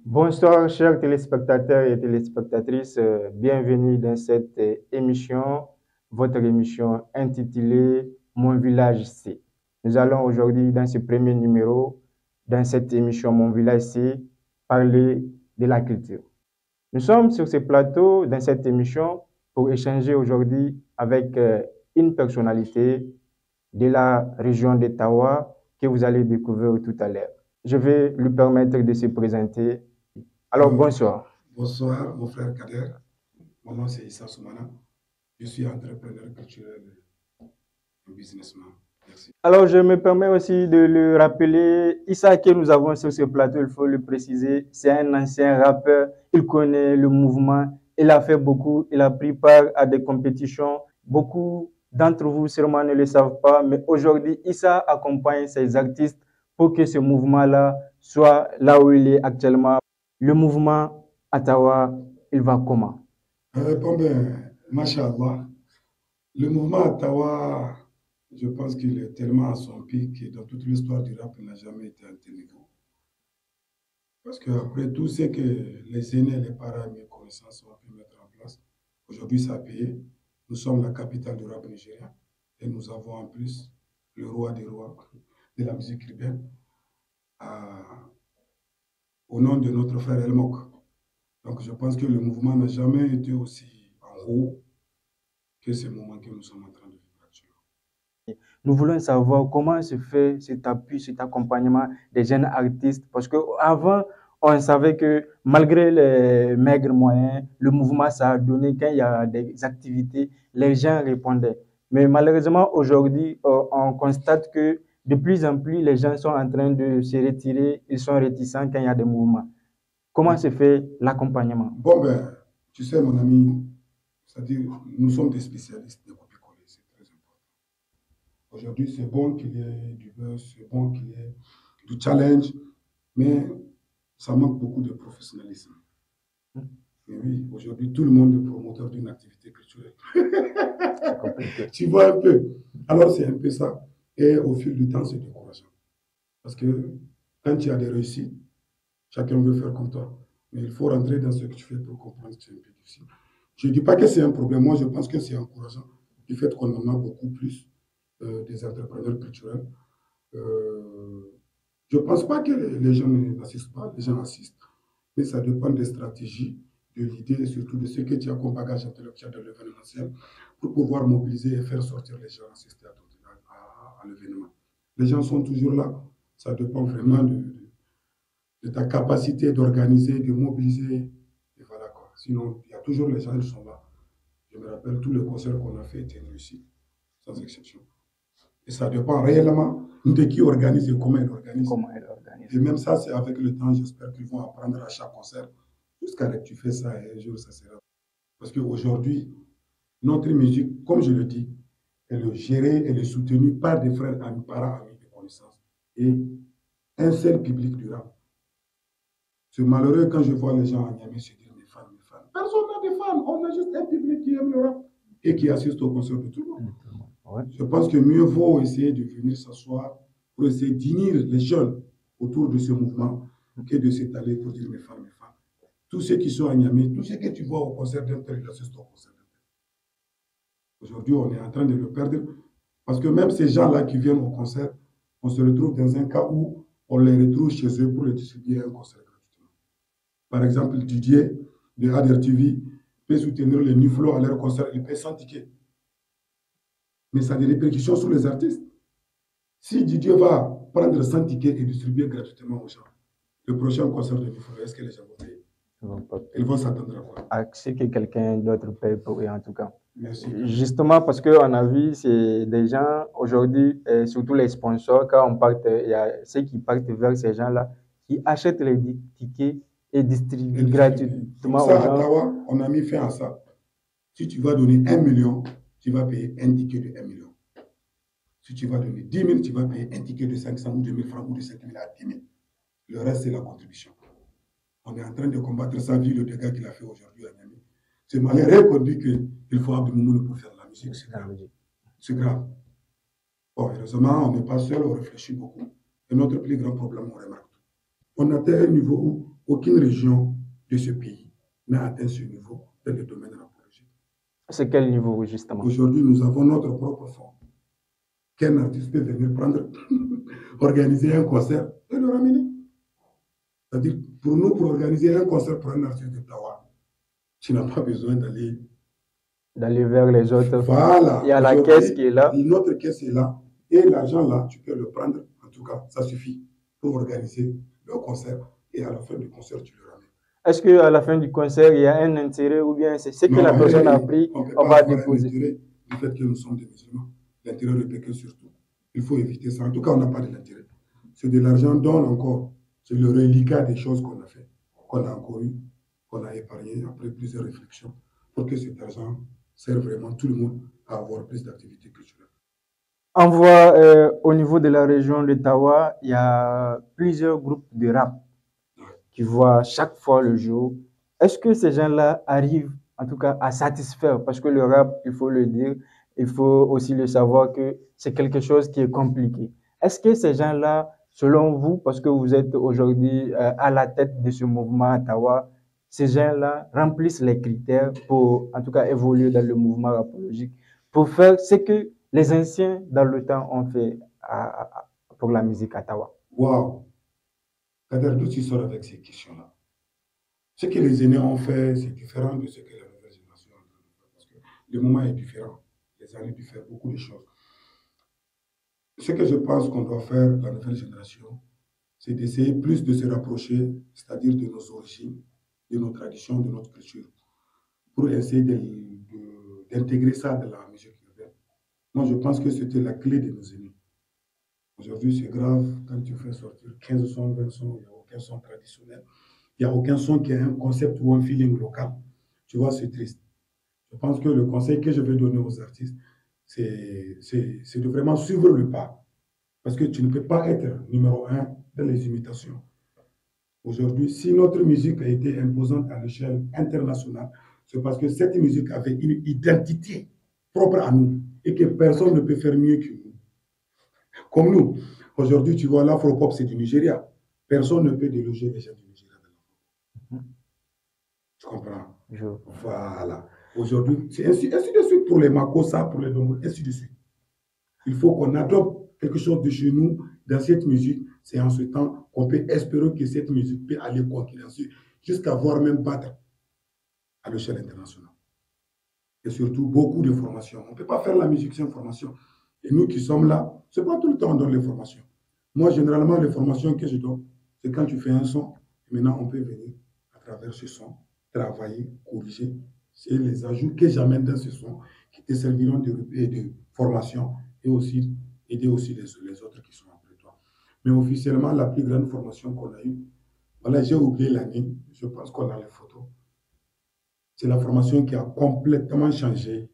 Bonsoir, chers téléspectateurs et téléspectatrices. Bienvenue dans cette émission, votre émission intitulée Mon village C. Nous allons aujourd'hui, dans ce premier numéro, dans cette émission Mon village C, parler de la culture. Nous sommes sur ce plateau, dans cette émission, pour échanger aujourd'hui avec une personnalité de la région d'Ottawa que vous allez découvrir tout à l'heure. Je vais lui permettre de se présenter. Alors, bonsoir. Bonsoir, mon frère Kader. Mon nom, c'est Issa Soumana. Je suis entrepreneur culturel et businessman. Merci. Alors, je me permets aussi de le rappeler. Issa, que nous avons sur ce plateau, il faut le préciser, c'est un ancien rappeur. Il connaît le mouvement. Il a fait beaucoup. Il a pris part à des compétitions. Beaucoup d'entre vous sûrement ne le savent pas, mais aujourd'hui, Issa accompagne ses artistes pour que ce mouvement-là soit là où il est actuellement. Le mouvement Ottawa, il va comment? Masha'Allah, le mouvement Ottawa, je pense qu'il est tellement à son pic et dans toute l'histoire du rap, il n'a jamais été à un tel niveau. Parce qu'après tout ce que les aînés, les parents, mes connaissances ont pu mettre en place, aujourd'hui ça a payé. Nous sommes la capitale du rap nigérien et nous avons en plus le roi des rois de la musique urbaine au nom de notre frère El Mok. Donc je pense que le mouvement n'a jamais été aussi en haut que ce moment que nous sommes en train de vivre actuellement. Nous voulons savoir comment se fait cet appui, cet accompagnement des jeunes artistes, parce qu'avant, on savait que malgré les maigres moyens, le mouvement, ça a donné quand il y a des activités, les gens répondaient. Mais malheureusement, aujourd'hui, on constate que de plus en plus, les gens sont en train de se retirer, ils sont réticents quand il y a des mouvements. Comment se fait l'accompagnement? Tu sais, mon ami, c'est-à-dire, nous sommes des spécialistes de copier-coller, c'est très important. Aujourd'hui, c'est bon qu'il y ait du buzz, c'est bon qu'il y ait du challenge, mais ça manque beaucoup de professionnalisme. Et oui, aujourd'hui, tout le monde est promoteur d'une activité culturelle. Tu vois un peu. Alors, c'est un peu ça. Et au fil du temps, c'est décourageant. Parce que quand tu as des réussites, chacun veut faire comme toi. Mais il faut rentrer dans ce que tu fais pour comprendre que c'est un peu difficile. Je ne dis pas que c'est un problème. Moi, je pense que c'est encourageant du fait qu'on en a beaucoup plus des entrepreneurs culturels. Je ne pense pas que les gens n'assistent pas. Les gens assistent. Mais ça dépend des stratégies, de l'idée et surtout de ce que tu as comme bagage intellectuel de l'événementiel pour pouvoir mobiliser et faire sortir les gens assister à l'événement. Les gens sont toujours là. Ça dépend vraiment de ta capacité d'organiser, de mobiliser. Et voilà quoi. Sinon, il y a toujours les gens qui sont là. Je me rappelle, tous les concerts qu'on a fait étaient réussis, sans exception. Et ça dépend réellement de qui organise et comment il organise. Et même ça, c'est avec le temps, j'espère qu'ils vont apprendre à chaque concert. Jusqu'à ce que tu fais ça et un jour, ça sera. Parce qu'aujourd'hui, notre musique, comme je le dis, elle est gérée, elle est soutenue par des frères, amis, parents, amis, de connaissances. Et un seul public du rap. C'est malheureux quand je vois les gens à Niamey se dire mes fans, mes fans. Personne n'a des fans. On a juste un public qui aime le rap et qui assiste au concert de tout le monde. Ouais. Je pense que mieux vaut essayer de venir s'asseoir pour essayer d'unir les jeunes autour de ce mouvement que de s'étaler pour dire mes fans, mes fans. Tous ceux qui sont à Niamey, tous ceux que tu vois au concert d'un tel, ils assistent au concert d'un tel. Aujourd'hui, on est en train de le perdre parce que même ces gens-là qui viennent au concert, on se retrouve dans un cas où on les retrouve chez eux pour les distribuer un concert. Par exemple, Didier de Ader TV peut soutenir les Nuflo à leur concert, il paie 100 tickets. Mais ça a des répercussions sur les artistes. Si Didier va prendre 100 tickets et distribuer gratuitement aux gens, le prochain concert de Nuflo, est-ce que les gens vont payer? Ils vont s'attendre à quoi? À ce que quelqu'un d'autre paye pour eux, en tout cas. Merci. Justement, parce qu'on a vu, c'est des gens aujourd'hui, surtout les sponsors, quand on part, il y a ceux qui partent vers ces gens-là, qui achètent les tickets et distribuent gratuitement aux gens. À Ottawa, on a mis fin à ça. Si tu vas donner 1 million, tu vas payer un ticket de 1 million. Si tu vas donner 10 000, tu vas payer un ticket de 500 ou 2 000 francs ou de 5 000 à 10 000. Le reste, c'est la contribution. On est en train de combattre ça vu le dégât qu'il a fait aujourd'hui à Niamey. C'est malheureux qu'on dit qu'il faut Abdou pour faire de la musique. C'est grave. C'est grave. Bon, heureusement, on n'est pas seul, on réfléchit beaucoup. Et notre plus grand problème, on remarque tout. On atteint un niveau où aucune région de ce pays n'a atteint ce niveau dans le domaine rapologique. C'est quel niveau, justement? Aujourd'hui, nous avons notre propre fonds. Qu'un artiste peut venir prendre, organiser un concert et le ramener. C'est-à-dire, pour nous, pour organiser un concert pour un artiste de Tawa, tu n'as pas besoin d'aller vers les autres. Voilà. Il y a la caisse qui est là. Notre caisse est là. Et l'argent là, tu peux le prendre. En tout cas, ça suffit pour organiser le concert. Et à la fin du concert, tu le ramènes. Est-ce qu'à la fin du concert, il y a un intérêt ou bien c'est ce que la personne a pris, on va déposer? L'intérêt du fait que nous sommes des musulmans. L'intérêt de péché surtout. Il faut éviter ça. En tout cas, on n'a pas de l'intérêt. C'est de l'argent donne encore. C'est le reliquat des choses qu'on a fait, qu'on a encore eu, qu'on a épargné après plusieurs réflexions pour que cet argent serve vraiment tout le monde à avoir plus d'activités culturelles. On voit au niveau de la région de Tawa, il y a plusieurs groupes de rap qui voient chaque fois le jour. Est-ce que ces gens-là arrivent en tout cas à satisfaire? Parce que le rap, il faut le dire, il faut aussi le savoir que c'est quelque chose qui est compliqué. Est-ce que ces gens-là, selon vous, parce que vous êtes aujourd'hui à la tête de ce mouvement à Tawa, ces gens-là remplissent les critères pour en tout cas évoluer dans le mouvement rapologique, pour faire ce que les anciens dans le temps ont fait pour la musique à Tawa? Waouh! Kader, d'où tu sors avec ces questions-là? Ce que les aînés ont fait, c'est différent de ce que la nouvelle génération est en train de faire. Parce que le moment est différent. Les années diffèrent beaucoup de choses. Ce que je pense qu'on doit faire, la nouvelle génération, c'est d'essayer plus de se rapprocher, c'est-à-dire de nos origines, de nos traditions, de notre culture, pour essayer d'intégrer ça dans la musique urbaine. Moi, je pense que c'était la clé de nos aînés. Aujourd'hui, c'est grave quand tu fais sortir 15 sons, 20 sons, il n'y a aucun son traditionnel. Il n'y a aucun son qui a un concept ou un feeling local. Tu vois, c'est triste. Je pense que le conseil que je vais donner aux artistes, c'est de vraiment suivre le pas. Parce que tu ne peux pas être numéro un dans les imitations. Aujourd'hui, si notre musique a été imposante à l'échelle internationale, c'est parce que cette musique avait une identité propre à nous et que personne ne peut faire mieux que nous. Comme nous. Aujourd'hui, tu vois, l'afro-pop, c'est du Nigeria. Personne ne peut déloger les gens du Nigeria de l'afro-pop. Tu comprends? Voilà. Aujourd'hui, c'est ainsi de suite pour les Makossa, pour les Dombo, ainsi de suite. Il faut qu'on adopte quelque chose de chez nous dans cette musique. C'est en ce temps qu'on peut espérer que cette musique peut aller concurrencer jusqu'à voir même battre à l'échelle internationale. Et surtout, beaucoup de formations. On ne peut pas faire la musique sans formation. Et nous qui sommes là, ce n'est pas tout le temps qu'on donne les formations. Moi, généralement, les formations que je donne, c'est quand tu fais un son, et maintenant on peut venir à travers ce son, travailler, corriger. C'est les ajouts que j'amène dans ce son qui te serviront de formation et aussi aider aussi les autres qui sont après toi. Mais officiellement, la plus grande formation qu'on a eue, voilà, j'ai oublié l'année, je pense qu'on a les photos. C'est la formation qui a complètement changé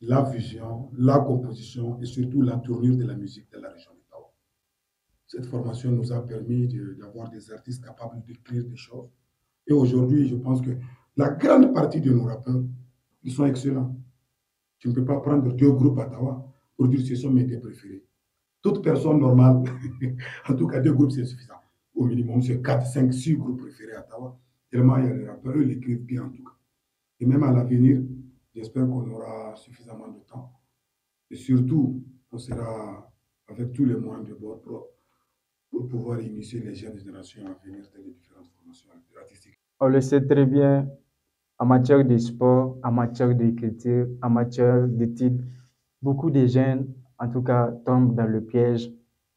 la vision, la composition et surtout la tournure de la musique de la région de Tawa. Cette formation nous a permis d'avoir des artistes capables d'écrire des choses. Et aujourd'hui, je pense que la grande partie de nos rappeurs, ils sont excellents. Tu ne peux pas prendre deux groupes à Tawa pour dire que ce sont mes deux préférés. Toute personne normale, en tout cas deux groupes, c'est suffisant. Au minimum, c'est 4, 5, 6 groupes préférés à Tawa. Tellement il y a les rappeurs, ils l'écrivent bien en tout cas. Et même à l'avenir, j'espère qu'on aura suffisamment de temps. Et surtout, on sera avec tous les moyens de bord pour pouvoir initier les jeunes générations à venir dans les différentes formations artistiques. On le sait très bien, en matière de sport, en matière d'écriture, en matière d'études, beaucoup de jeunes, en tout cas, tombent dans le piège.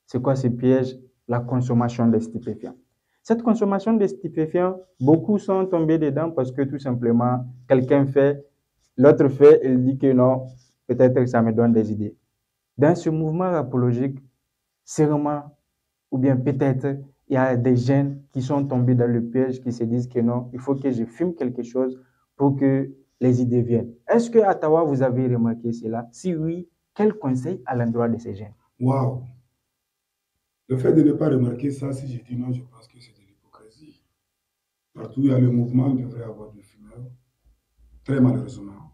C'est quoi ce piège? La consommation de stupéfiants. Cette consommation de stupéfiants, beaucoup sont tombés dedans parce que tout simplement, quelqu'un fait, l'autre fait, il dit que non, peut-être que ça me donne des idées. Dans ce mouvement rapologique, sûrement, ou bien peut-être, il y a des jeunes qui sont tombés dans le piège, qui se disent que non, il faut que je fume quelque chose pour que les idées viennent. Est-ce qu'à Ottawa, vous avez remarqué cela? Si oui, quel conseil à l'endroit de ces jeunes? Waouh! Le fait de ne pas remarquer ça, si je dis non, je pense que c'est de l'hypocrisie. Partout où il y a le mouvement, il devrait y avoir des fumeurs. Très malheureusement.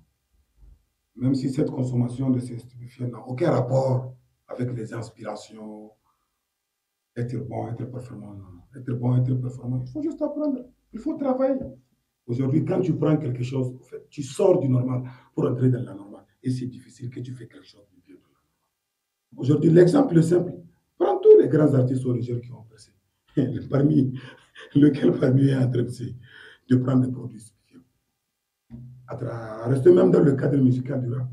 Même si cette consommation de ces stupéfiants n'a aucun rapport avec les inspirations, Être bon, être performant, non. Être bon, être performant, il faut juste apprendre. Il faut travailler. Aujourd'hui, quand tu prends quelque chose, en fait, tu sors du normal pour entrer dans la normale. Et c'est difficile que tu fais quelque chose de bien. Aujourd'hui, l'exemple est simple. Prends tous les grands artistes au Niger qui ont percé. Parmi lequel parmi eux est en train de prendre des produits stupéfiants. Rester même dans le cadre musical du rap.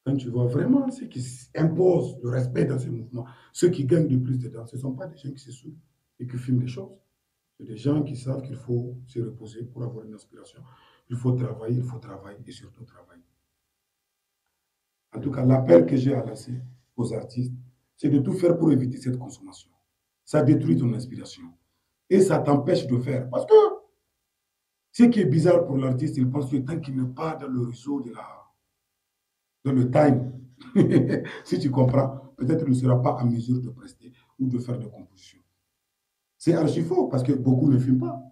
Quand tu vois vraiment ceux qui imposent le respect dans ces mouvements, ceux qui gagnent le plus dedans, ce ne sont pas des gens qui se saoulent et qui filment des choses. C'est des gens qui savent qu'il faut se reposer pour avoir une inspiration. Il faut travailler et surtout travailler. En tout cas, l'appel que j'ai à lancer aux artistes, c'est de tout faire pour éviter cette consommation. Ça détruit ton inspiration et ça t'empêche de faire. Parce que ce qui est bizarre pour l'artiste, il pense que tant qu'il n'est pas dans le réseau dans le time, si tu comprends, peut-être qu'il ne sera pas en mesure de prester ou de faire des compositions. C'est archi faux parce que beaucoup ne filment pas,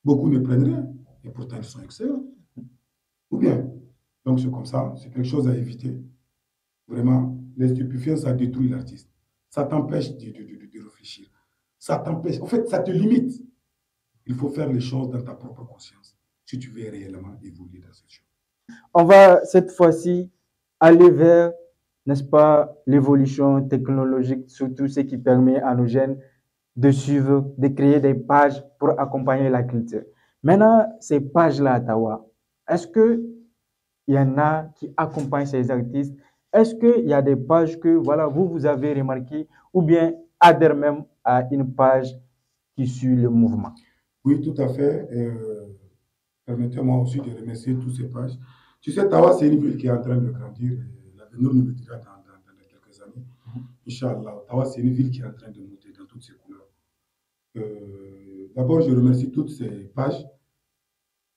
beaucoup ne prennent rien et pourtant ils sont excellents. Ou bien, donc c'est comme ça, c'est quelque chose à éviter. Vraiment, les stupéfiants, ça détruit l'artiste. Ça t'empêche de réfléchir. Ça t'empêche, en fait, ça te limite. Il faut faire les choses dans ta propre conscience si tu veux réellement évoluer dans cette chose. On va cette fois-ci aller vers, n'est-ce pas, l'évolution technologique, surtout ce qui permet à nos jeunes de suivre, de créer des pages pour accompagner la culture. Maintenant, ces pages-là à Tawa, est-ce qu'il y en a qui accompagnent ces artistes? Est-ce qu'il y a des pages que voilà, vous avez remarquées ou bien adhèrent même à une page qui suit le mouvement? Oui, tout à fait. Permettez-moi aussi de remercier tous ces pages. Tu sais, Tawa, c'est une ville qui est en train de grandir. L'avenir nous le dira dans quelques années. Inch'Allah. Tawa, c'est une ville qui est en train de monter dans toutes ses couleurs. D'abord, je remercie toutes ces pages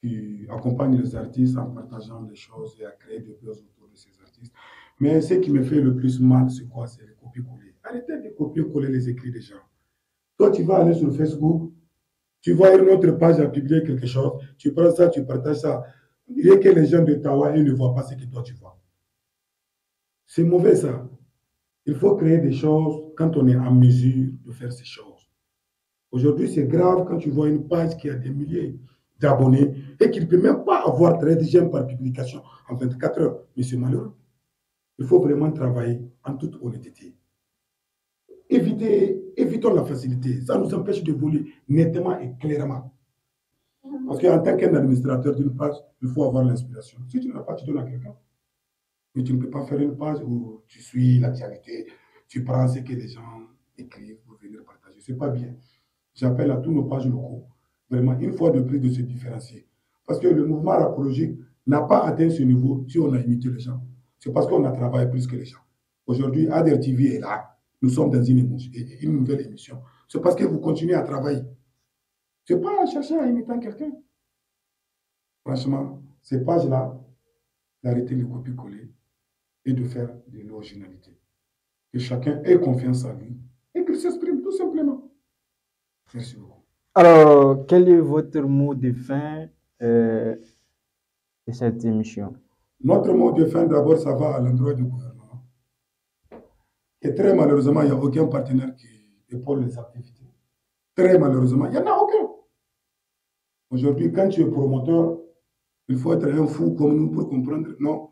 qui accompagnent les artistes en partageant les choses et à créer des buzz autour de ces artistes. Mais ce qui me fait le plus mal, c'est quoi? C'est les copier-coller. Arrêtez de copier-coller les écrits des gens. Toi, tu vas aller sur Facebook, tu vois une autre page à publier quelque chose, tu prends ça, tu partages ça. On dirait que les gens de Tawa, ils ne voient pas ce que toi tu vois. C'est mauvais ça. Il faut créer des choses quand on est en mesure de faire ces choses. Aujourd'hui, c'est grave quand tu vois une page qui a des milliers d'abonnés et qui ne peut même pas avoir 13 j'aime par publication en 24 heures. Mais c'est malheureux. Il faut vraiment travailler en toute honnêteté. Évitons la facilité. Ça nous empêche de voler nettement et clairement. Parce qu'en tant qu'un administrateur d'une page, il faut avoir l'inspiration. Si tu n'as pas, tu donnes à quelqu'un. Mais tu ne peux pas faire une page où tu suis l'actualité, tu prends ce que les gens écrivent pour venir partager. Ce n'est pas bien. J'appelle à tous nos pages locaux, vraiment, une fois de plus, de se différencier. Parce que le mouvement rapologique n'a pas atteint ce niveau si on a imité les gens. C'est parce qu'on a travaillé plus que les gens. Aujourd'hui, ADR TV est là. Nous sommes dans une nouvelle émission. C'est parce que vous continuez à travailler. Ce n'est pas en cherchant à imiter quelqu'un. Franchement, ces pages-là, d'arrêter les copier-coller et de faire de l'originalité. Que chacun ait confiance en lui et qu'il s'exprime tout simplement. Merci beaucoup. Alors, quel est votre mot de fin de cette émission? Notre mot de fin, d'abord, ça va à l'endroit du gouvernement. Et très malheureusement, il n'y a aucun partenaire qui épaule les activités. Très malheureusement, il n'y en a aucun. Aujourd'hui, quand tu es promoteur, il faut être un fou comme nous pour comprendre. Non,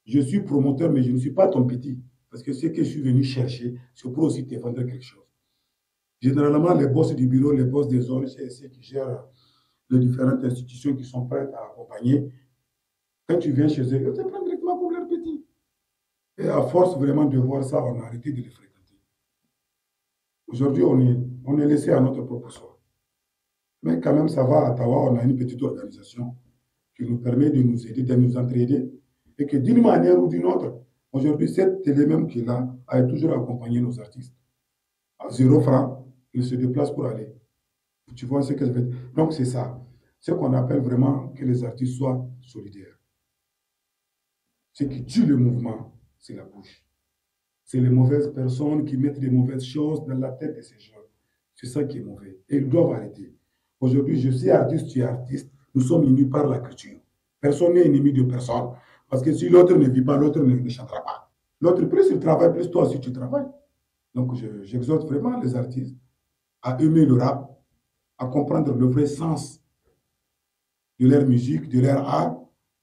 je suis promoteur, mais je ne suis pas ton petit. Parce que ce que je suis venu chercher, c'est pour aussi te vendre quelque chose. Généralement, les boss du bureau, les boss des zones, c'est ceux qui gèrent les différentes institutions qui sont prêtes à accompagner. Quand tu viens chez eux, ils te prennent directement pour leur petit. Et à force vraiment de voir ça, on a arrêté de les fréquenter. Aujourd'hui, on est laissé à notre propre sort. Mais quand même, ça va. À Tawa, on a une petite organisation qui nous permet de nous aider, de nous entraider. Et que d'une manière ou d'une autre, aujourd'hui, cette télé même qui est là a toujours accompagné nos artistes. À 0 franc, ils se déplacent pour aller. Tu vois ce que je veux dire? Donc, c'est ça. Ce qu'on appelle vraiment que les artistes soient solidaires. Ce qui tue le mouvement, c'est la bouche. C'est les mauvaises personnes qui mettent des mauvaises choses dans la tête de ces gens. C'est ça qui est mauvais. Et ils doivent arrêter. Aujourd'hui, je suis artiste, tu es artiste. Nous sommes unis par la culture. Personne n'est ennemi de personne. Parce que si l'autre ne vit pas, l'autre ne chantera pas. L'autre, plus il travaille, plus toi aussi tu travailles. Donc, j'exhorte vraiment les artistes à aimer le rap, à comprendre le vrai sens de leur musique, de leur art,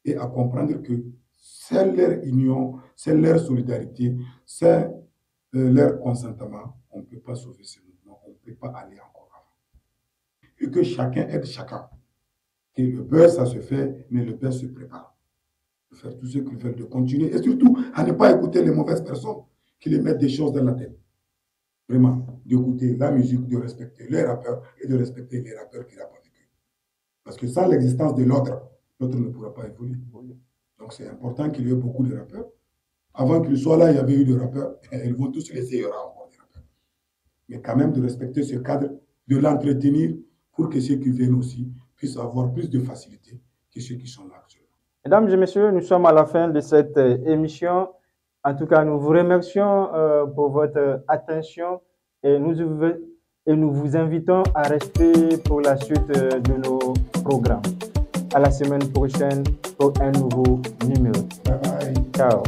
et à comprendre que c'est leur union, c'est leur solidarité, c'est leur consentement. On ne peut pas sauver ce mouvement, on ne peut pas aller encore avant. Et que chacun aide chacun. Et le beurre, ça se fait, mais le beurre se prépare. De faire tout ce qu'ils veulent, de continuer. Et surtout, à ne pas écouter les mauvaises personnes qui les mettent des choses dans la tête. Vraiment, d'écouter la musique, de respecter les rappeurs et de respecter les rappeurs qui rappent avec eux. Parce que sans l'existence de l'autre, l'autre ne pourra pas évoluer. Donc c'est important qu'il y ait beaucoup de rappeurs. Avant qu'ils soient là, il y avait eu des rappeurs. Ils vont tous laisser, il y aura encore des rappeurs. Mais quand même de respecter ce cadre, de l'entretenir pour que ceux qui viennent aussi puissent avoir plus de facilité que ceux qui sont là actuellement. Mesdames et messieurs, nous sommes à la fin de cette émission. En tout cas, nous vous remercions pour votre attention et nous vous invitons à rester pour la suite de nos programmes. À la semaine prochaine pour un nouveau numéro. Bye bye. Ciao.